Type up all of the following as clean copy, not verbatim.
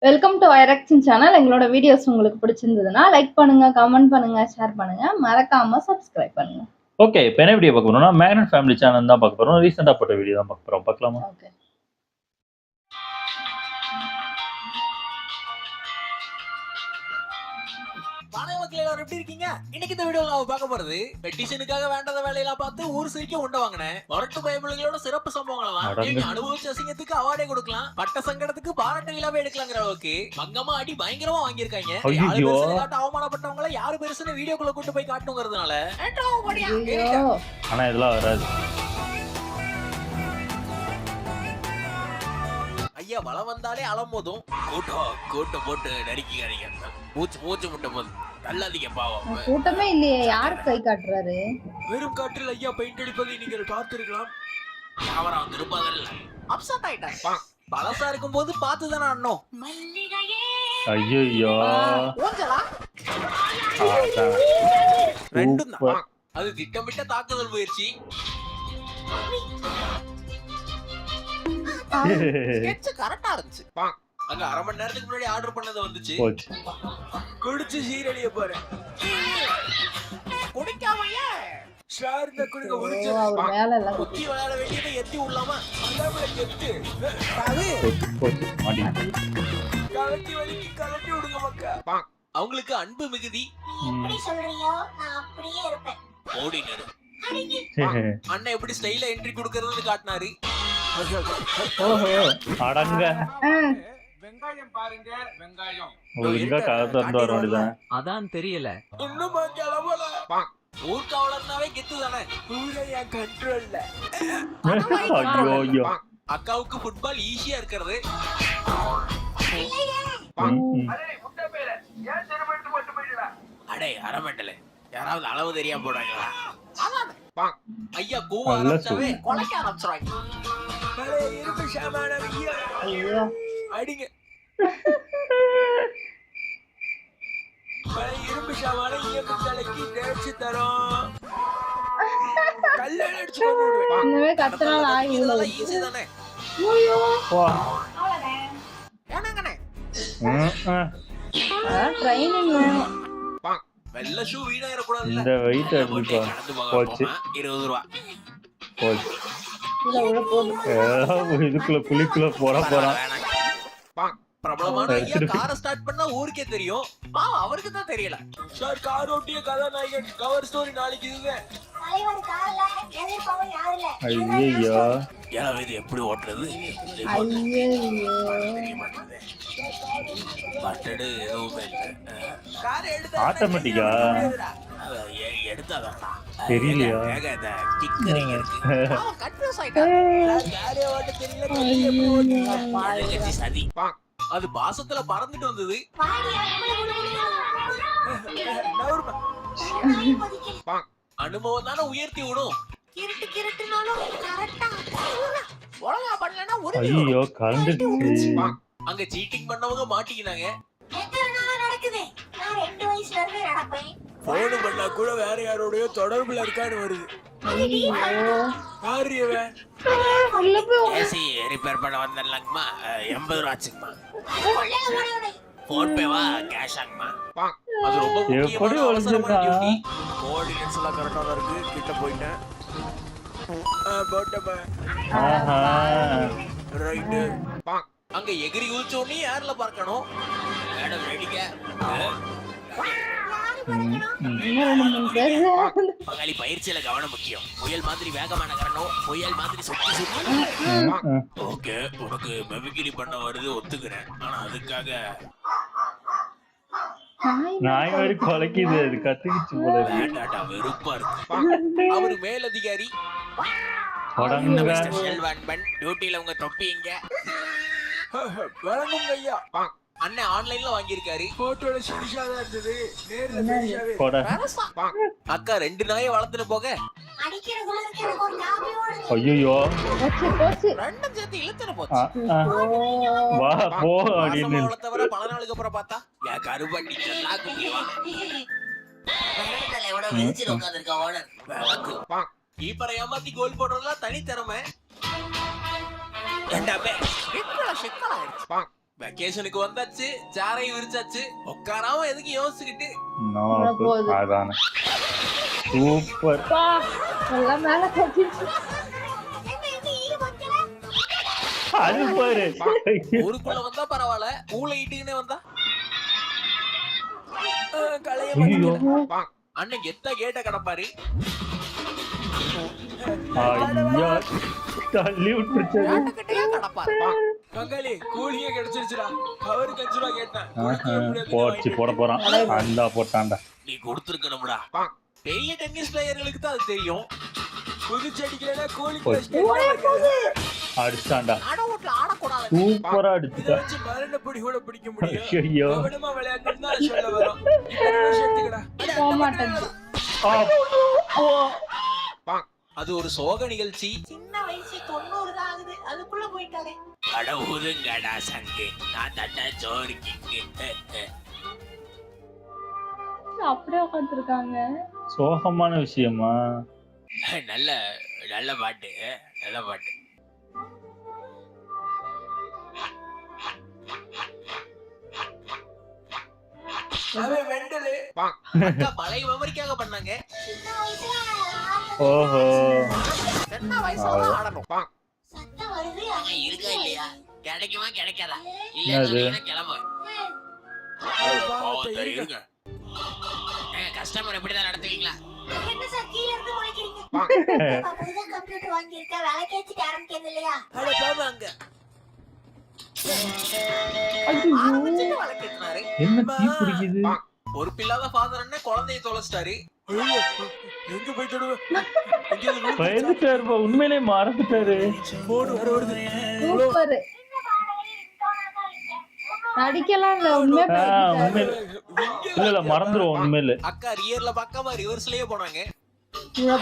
Welcome to ஐரக்ஷன் channel. எங்களோட videos உங்களுக்கு பிடிச்சிருந்ததுன்னா லைக் பண்ணுங்க, கமெண்ட் பண்ணுங்க, ஷேர் பண்ணுங்க, மறக்காம சப்ஸ்கிரைப் பண்ணுங்க. ஓகே. இப்ப என்ன வீடியோ பார்க்க போறோம்னா, மேக்னட் ஃபேமிலி சேனல் தான் பார்க்க போறோம். ரீசென்ட்டா போட்ட வீடியோ தான் பார்க்க போறோம். பார்க்கலாமா? ஓகே. வணக்கம் மக்களே, எல்லாரும் எப்படி இருக்கீங்க? இன்னைக்கு இந்த வீடியோல நாம பார்க்க போறது பெட்டிஷனுக்காக வேண்டாத வேலையெல்லாம் பார்த்து ஊர் சிரிக்க உண்ட வாங்கினேன் மொரட்டு பயபுள்ளைகளோட சிறப்பு சம்பவங்களெல்லாம் நீங்க அனுபவிச்ச அசிங்கத்துக்கு அவார்டே கொடுக்கலாம், பட்ட சங்கடத்துக்கு பாராட்டு விழாவே எடுக்கலாங்கிற அளவுக்கு பங்கமா அடி பயங்கரமா வாங்கியிருக்காங்க. அவமானப்பட்டவங்கள யாரு பெருசுன்னு வீடியோக்குள்ள கூட்டு போய் காட்டுங்கிறதுனால ஆனா இதெல்லாம் வராது. ஐயா வளம் வந்தாலே அலம்போதும் கூட்டம் போட்டு நறுக்கிக்காதீங்க. மூச்சு முட்டை போது நல்லாதீங்க பாவம். கூட்டமே இல்லையே, யாரு கை காட்டுறாரு? வெறும் காற்றில் ஐயா பெயிண்ட் அடிப்பதை நீங்கள் பார்த்திருக்கலாம். அவரா திருப்பாதல்ல அப்செட் ஆயிட்டான். பழசா இருக்கும் போது பார்த்துதானே அண்ணோ. ஐயோ ரெண்டும் தான். அது திட்டமிட்ட தாக்குதல் முயற்சி. கரெக்டா இருந்துச்சு. அங்க அரை மணி நேரத்துக்கு முன்னாடி ஆர்டர் பண்ணது வந்துச்சு. குடிச்சு சீரழிய பாரு. குடிக்காமையே ஷார்ந்த குடிக்க முடிச்சு. மேல எல்லாம் குத்தி விளையாட வேண்டியதை எத்தி விடலாமா? எத்து கலட்டி வலிக்கு கலட்டி விடுங்க மக்கா. அவங்களுக்கு அன்பு மிகுதி. ஓடினரு அண்ணன் எப்படி ஸ்டைல என்ட்ரி கொடுக்கறதுன்னு காட்டினாரு. அடங்க வெங்காயம் பாருங்க, வெங்காயம் ஒழுங்கா கலந்து வந்து வர வேண்டியதான். அதான் தெரியல. இன்னும் ஊர்காவலர்னாவே கெத்து தானே. ஊரே என் கண்ட்ரோல்ல. ஐயோ அக்காவுக்கு ஃபுட்பால் ஈஸியா இருக்கிறது. அடே அரமண்டல யாராவது அளவு தெரியாம போடுறாங்களா? ஐயா கோவா ஆரம்பிச்சாவே கொலைக்க ஆரம்பிச்சிருவாங்க. அடிங்க இரும்பு சாமான இயற்கை தலைக்கு தேய்ச்சி தரோம். கல்யாணம் அடிச்சு ஈஸி தானே. வெள்ள ஷூ வீணாயிரக்கூடாது. இந்த வெயிட் எடுத்துப்பா போச்சு. 20 ரூபா போச்சு. இதுக்குள்ள குழிக்குள்ள போறான். பிரபலமான ஐயா காரை ஸ்டார்ட் பண்ணா ஊருக்கே தெரியும். அவருக்கு தான் தெரியல. சார் கார் ஓட்டிய கதாநாயகன் கவர் ஸ்டோரி நாளைக்கு இதுதான். ஐயோ இது எப்படி ஓட்டுறது? பட்டடு எதுவுமே இல்ல. ஆட்டோமேட்டிக்கா எடுத்தாதான் தெரியலையா? சதி அது பாசத்துல பறந்துட்டு வந்தது. அனுபவம் தானே உயர்த்தி விடும். ஐயோ கலந்துருச்சு. அங்க சீட்டிங் பண்ணவங்க மாட்டிக்கினாங்க. போன் பண்ணா கூட வேற யாரோடய தொடர்புல இருக்கான்னு வருது. ஏசி ரிப்பேர் பண்ண வந்தேன்லங்கம்மா, 80 ரூபா ஆச்சுங்கம்மா. போன் பேவா கேஷ் ஆகுமா? அது ரொம்ப முக்கியமான அவசரமான டியூட்டி. கோஆர்டினேட்ஸ் எல்லாம் கரெக்டா தான் இருக்கு. கிட்ட போயிட்டேன். போட்டப்ப ரைட். அங்க எகிரி குதிச்சோனே ஏர்ல பார்க்கணும். மேடம் ரெடிங்க. பங்காளி பயிற்சியில கவனம் முக்கியம். புயல் மாதிரி வேகமான கரணும், புயல் மாதிரி சுத்தி. ஓகே, உனக்கு மெமிக்ரி பண்ண வருது ஒத்துக்கிறேன். ஆனா அதுக்காக நாய் மாதிரி கொலைக்குது. அது கத்துக்கிச்சு போல இருக்கு. வெறுப்பா இருக்கு. அவரு மேலதிகாரி டியூட்டில உங்க தொப்பிங்க வழங்குங்க ஐயா. அண்ணன் ஆன்லைன்ல வாங்கியிருக்காரு. போட்டோல சிரிஷா தான் இருந்தது. அக்கா 2 நாயை வளர்த்துட்டு போக ஐயோ ரெண்டும் சேர்த்து இழுத்துட்டு போச்சு. வா போ அப்படின்னு வளர்த்தவரை பல நாளுக்கு அப்புறம் பார்த்தா என் கருப்பட்டி கீப்பரை ஏமாத்தி கோல் போடுறதுலாம் தனி திறமை. வெக்கேஷனுக்கு வந்தாச்சு, சேரையும் விரிச்சாச்சு, உட்காராம எதுக்கு யோசிச்சுக்கிட்டு. அதானே சூப்பர். பா எல்லாம் மேல கட்டிச்சு. அது பாரு ஊருக்குள்ள வந்தா பரவாயில்ல, ஊழ இட்டுக்குன்னே வந்தா களைய ஐயோ. அண்ணன் கெத்தா கேட்ட கடப்பாரு. ஐயா தள்ளி விட்டுருச்சு. கடப்பாரு பங்காளி கூலியே கிடைச்சிருச்சுடா. அவருக்கு 5 ரூபா கேட்டேன். போச்சு போட போறான். அந்த போட்டான்டா. நீ கொடுத்துருக்கணும்டா. பெரிய டென்னிஸ் பிளேயர்களுக்கு தான் அது தெரியும். குதிச்சு அடிக்கலன்னா கூலி அடிச்சான்டா. ஆடக்கூடாது. சூப்பரா அடிச்சுட்டா. மரணப்படி கூட பிடிக்க முடியும். ஐயோ கவனமா விளையாடணும் தான் சொல்ல வரோம். இப்ப நிமிஷம் எடுத்துக்கடா. போக மாட்டேன். அது ஒரு சோக நிகழ்ச்சி. சின்ன வயசு 90 தான் ஆகுது, அதுக்குள்ள போயிட்டாலே. அட ஊருங்கடா சங்கு, நான் தட்டா சோறுக்கிங்க. அப்படியே உட்காந்துருக்காங்க. சோகமான விஷயமா? நல்ல நல்ல பாட்டு, நல்ல பாட்டு. பழைய மெமரிக்காக பண்ணாங்க. சின்ன வயசுல ஓஹோ சின்ன வயசுல ஆடணும். சத்தம் வருது. அவன் இருக்கா இல்லையா, கிடைக்குமா கிடைக்காதா, என்னது? இல்ல கிளம்பு. இருங்க கஸ்டமர் எப்படிதான் நடத்துவீங்களா? என்ன சார் கீழ இருந்து முளைக்கிறீங்க? அப்பதான் கம்ப்யூட்டர் வாங்கியிருக்க, வேலை கேச்சுட்டு ஆரம்பிக்கிறது இல்லையா? அட போமா அங்க. ஆரம்பிச்சுட்டு வளர்க்கிறாரு. என்ன தீ பிடிக்குது? ஒரு பிள்ளாத ஃபாதர் என்ன குழந்தையை தொலைச்சிட்டாரு. எங்க போய் தொடுவ? பயந்துட்டாருப்பா, உண்மையிலே மறந்துட்டாரு. போடு வர வருது. சூப்பர். நடிக்கலாம் இல்ல, உண்மையா உண்மையில இல்ல மறந்துருவோம் உண்மையில. அக்கா ரியர்ல பக்கமா ரிவர்ஸ்லயே போனாங்க.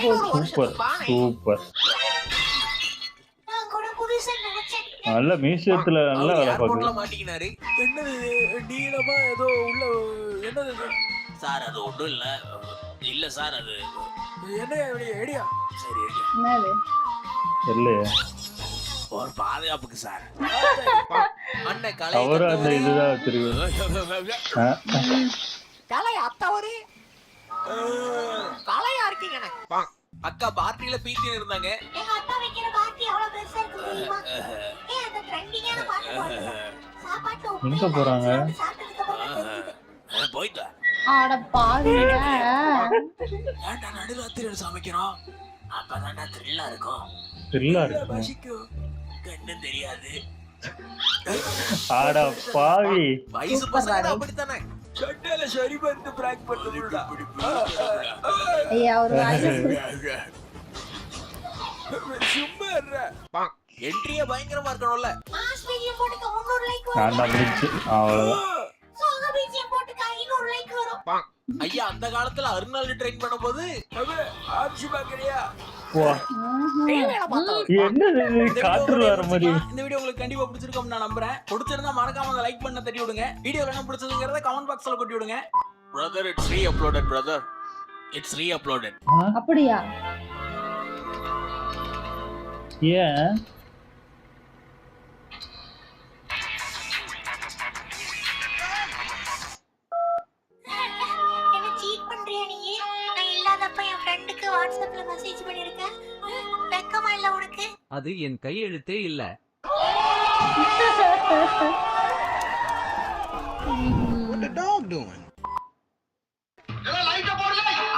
Super super. நான் கூட புதுசா நினைச்சேன். நல்ல மியூசியத்துல நல்ல வேலை ஏர்போர்ட்ல பாக்குது. மாட்டிக்கினாரு. என்னது நீளமா ஏதோ உள்ள என்னது சார்? அது ஒண்ணும் இல்ல. இல்ல சார், அது என்ன ஐடியா? சரி என்னது? இல்லையே ஒரு பாதுகாப்புக்கு சார். அண்ணன் அவரு அந்த கலை இதுதான் வச்சிருக்கு. கலை அத்தவரு கலையா இருக்கீங்க. அக்கா பார்ட்டில பீத்தின்னு இருந்தாங்க. எங்க அப்பா வைக்கிற பார்ட்டி எவ்வளவு பெருசா இருக்கு தெரியுமா? ஏய் அந்த ட்ரெண்டிங்கான பாட்டு போடுங்க. சாப்பாட்டு உப்பு எங்க போறாங்க? சாப்பிட்டதுக்கு அப்புறம் தெரியுது. போய்தா ஆட பாருங்க. ஏன்டா நடுராத்திரி சமைக்கிறோம்? அப்பதான்டா த்ரில்லா இருக்கும். த்ரில்லா இருக்கு. பசிக்கும், கண்ணு தெரியாது. ஆட பாவி. வயசு பசங்க அப்படித்தானே. சட்டையில சரி பண்ணி பிராங்க் பண்ணுடா. ஐயா ஒரு சும்மா இருடா. என்ட்ரியே பயங்கரமா இருக்கணும்ல. மாஸ் வீடியோ போட்டுக்க 300 லைக் நான் வரும். முடிச்சு அவ்வளவுதான். சோக பிஜிஎம் போட்டுக்க 500 லைக் வரும். ஐயா அந்த காலத்துல அருணாள் ட்ரெயின் பண்ணும்போது ஆப்ஷி பாக்கறியா? வா. என்னது இது? காற்று வர மாதிரி. இந்த வீடியோ உங்களுக்கு கண்டிப்பா பிடிச்சிருக்கும் நான் நம்புறேன். பிடிச்சிருந்தா மறக்காம அந்த லைக் பண்ண தட்டி விடுங்க. வீடியோல என்ன பிடிச்சதுங்கறத கமெண்ட் பாக்ஸ்ல கொட்டி விடுங்க. Brother, it's re-uploaded, brother. It's re-uploaded. அப்படியா? ஏன் என்ன சீட் பண்றியா நீ? நான் இல்லாதப்ப என் ஃப்ரெண்டுக்கு வாட்ஸ்அப்ல மெசேஜ் பண்ணிருக்கேன். வெக்கமா இல்ல உனக்கு? அது என் கையெழுத்தே இல்ல.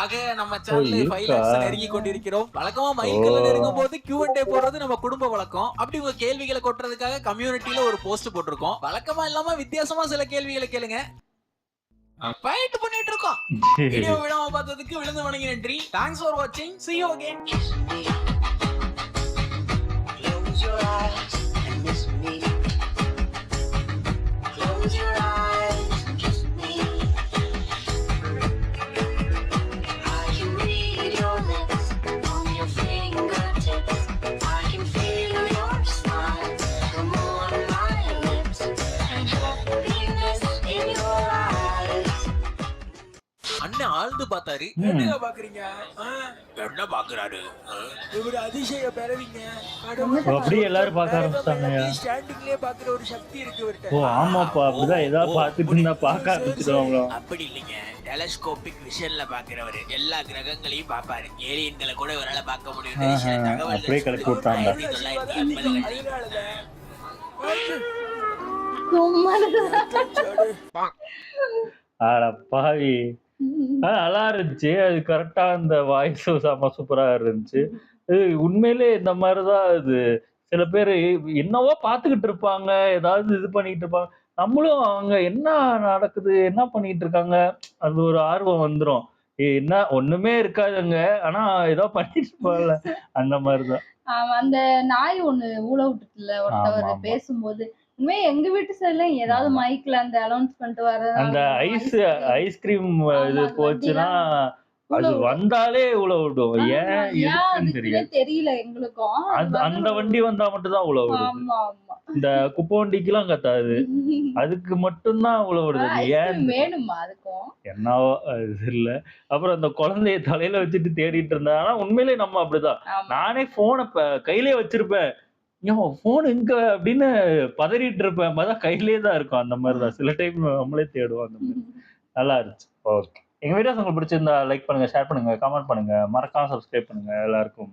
ஆக நம்ம சேனல்ல 5 lakhs நெருங்கி கொண்டிருக்கிறோம். வழக்கமா மைக்கேல்ல நெருங்கும் போது Q&A போடுறது நம்ம குடும்ப வழக்கம். அப்படி உங்க கேள்விகளை கொட்டுறதுக்காக கம்யூனிட்டில ஒரு போஸ்ட் போட்டிருக்கோம். வழக்கமா இல்லாம வித்தியாசமா சில கேள்விகளை கேளுங்க. ஃபைட் பண்ணிட்டு இருக்கோம். வீடியோ விடாம பார்த்ததுக்கு விழுந்து வணங்கி நன்றி. Thanks for watching. See you again. Close your eyes and miss me. Close your eyes and kiss me. I can read your lips on your fingertips. I can feel your smile come on my lips and happiness in your eyes. அண்ணன் ஆழ்ந்து பார்த்தாரு. ம். என்னங்க பாக்குறீங்க? என்ன பாக்குறாரு? இவரு அதிசய பிறவிங்க. ஓ, அப்படியே எல்லாரும் பார்க்க ஆரம்பிச்சிட்டாங்கய்யா. ஸ்டாண்டிங்லயே பாக்குற ஒரு சக்தி இருக்கு இவர்ட்ட. ஓ ஆமாப்பா, அப்படிதான் ஏதாவது பார்த்துட்டு இருந்தா பார்க்க ஆரம்பிச்சிடுவாங்களோ. அப்படி இல்லைங்க, டெலஸ்கோபிக் விஷன்ல பாக்குறவரு எல்லா கிரகங்களையும் பாப்பாரு. ஏலியன்களை கூட இவரால பார்க்க முடியும். சில தகவல்கள் அப்படியே கிளப்பி விட்டாங்க. 1980களில் சும்மா இரு. ஆட பாவி. நல்லா இருந்துச்சு. அது கரெக்டா அந்த வாய்ஸ் செம்ம சூப்பரா இருந்துச்சு. உண்மையிலே இந்த மாதிரிதான் இது. சில பேர் என்னவோ பார்த்துக்கிட்டு இருப்பாங்க, ஏதாவது இது பண்ணிட்டு இருப்பாங்க. நம்மளும் அவங்க என்ன நடக்குது, என்ன பண்ணிட்டு இருக்காங்க, அது ஒரு ஆர்வம் வந்துரும். என்ன ஒண்ணுமே இருக்காதுங்க, ஆனா ஏதோ பண்ணிட்டு இருப்பாங்கல்ல, அந்த மாதிரிதான். அந்த நாய் ஒண்ணு ஊழ விட்டுட்டுல ஆமா, ஒருத்தவர் ஆமா. பேசும்போது, உண்மையா எங்க வீட்டு சைடுல ஏதாவது மைக்ல அந்த அனௌன்ஸ்மெண்ட் வர அந்த ஐஸ்கிரீம் இது போச்சுன்னா அது வந்தாலே உழ விடும். ஏன் எதுக்குன்னு தெரியாது. தெரியல எங்களுக்கும். அந்த வண்டி வந்தா மட்டும் தான் உழ விடுது. ஆமா ஆமா. இந்த குப்பவண்டிக்கெல்லாம் கத்தாது, அதுக்கு மட்டும்தான் உழ விடுது. ஏன் ஐஸ்கிரீம் வேணுமா அதுக்கும்? என்னவோ அது இல்ல. அப்புறம் அந்த குழந்தைய தலையில வச்சுட்டு தேடிட்டு இருந்தா. ஆனா உண்மையிலே நம்ம அப்படிதான். ஆமா. நானே போனை கையிலே வச்சிருப்பேன். போன் எங்க அப்படின்னு பதறிட்டு இருப்பேன். அதான் கையிலேயே தான் இருக்கும். அந்த மாதிரிதான் சில டைம் நம்மளே தேடுவோம். அந்த மாதிரி நல்லா இருந்துச்சு. ஓகே, எங்க வீடியோஸ் உங்களுக்கு பிடிச்சிருந்தா லைக் பண்ணுங்க, ஷேர் பண்ணுங்க, கமெண்ட் பண்ணுங்க, மறக்காம சப்ஸ்கிரைப் பண்ணுங்க. எல்லாருக்கும்